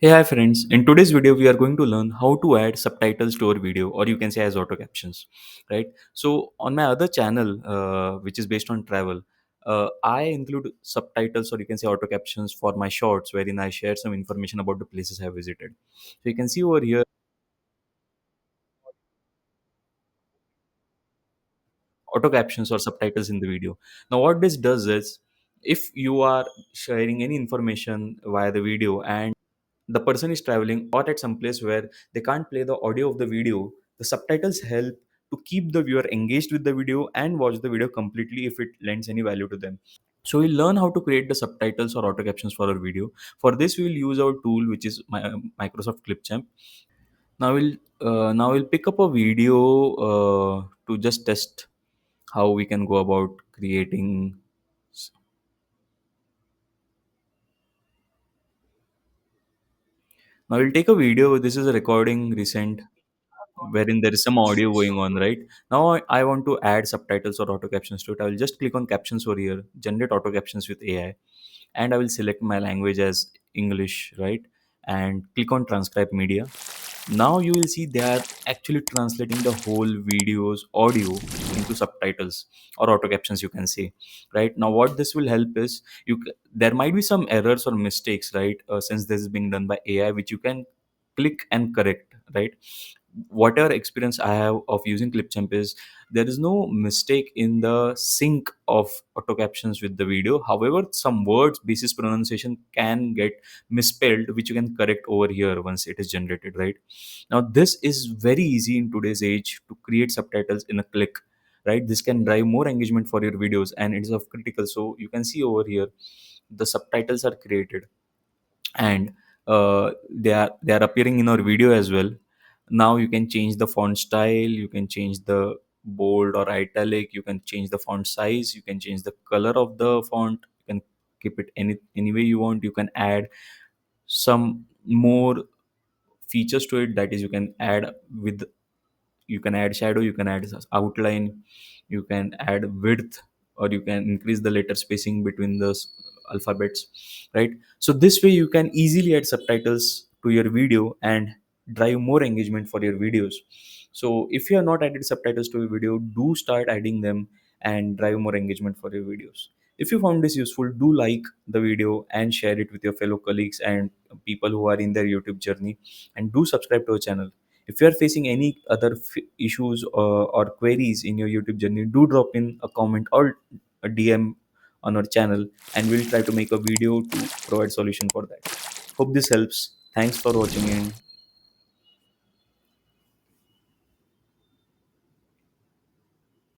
Hey, hi friends. In today's video, we are going to learn how to add subtitles to our video, or you can say as auto captions, right? So on my other channel, which is based on travel, I include subtitles, or you can say auto captions for my shorts, wherein I share some information about the places I have visited. So you can see over here auto captions or subtitles in the video. Now, what this does is, if you are sharing any information via the video and the person is traveling or at some place where they can't play the audio of the video, the subtitles help to keep the viewer engaged with the video and watch the video completely if it lends any value to them. So we'll learn how to create the subtitles or auto captions for our video. For this, we will use our tool, which is Microsoft Clipchamp. Now we'll pick up a video to just test how we can go about creating. Now we'll take a video. This is a recording recent wherein there is some audio going on, right? Now I want to add subtitles or auto captions to it. I will just click on captions over here, generate auto captions with AI, and I will select my language as English, right? And click on transcribe media. Now you will see they are actually translating the whole video's audio into subtitles or auto captions, you can say. Right now, what this will help is there might be some errors or mistakes, right? Since this is being done by AI, which you can click and correct, right? Whatever experience I have of using Clipchamp is there is no mistake in the sync of auto captions with the video. However, some words basis pronunciation can get misspelled, which you can correct over here once it is generated, right? Now this is very easy in today's age to create subtitles in a click, right? This can drive more engagement for your videos and it is of critical. So you can see over here the subtitles are created and they are appearing in our video as well. Now you can change the font style, you can change the bold or italic, you can change the font size, you can change the color of the font, you can keep it any way you want. You can add some more features to it, that is you can add with, you can add shadow, you can add outline, you can add width, or you can increase the letter spacing between the alphabets, right? So this way you can easily add subtitles to your video and drive more engagement for your videos. So if you have not added subtitles to your video, do start adding them and drive more engagement for your videos. If you found this useful, do like the video and share it with your fellow colleagues and people who are in their YouTube journey, and do subscribe to our channel. If you are facing any other issues or queries in your YouTube journey, do drop in a comment or a DM on our channel, and we'll try to make a video to provide solution for that. Hope this helps. Thanks for watching and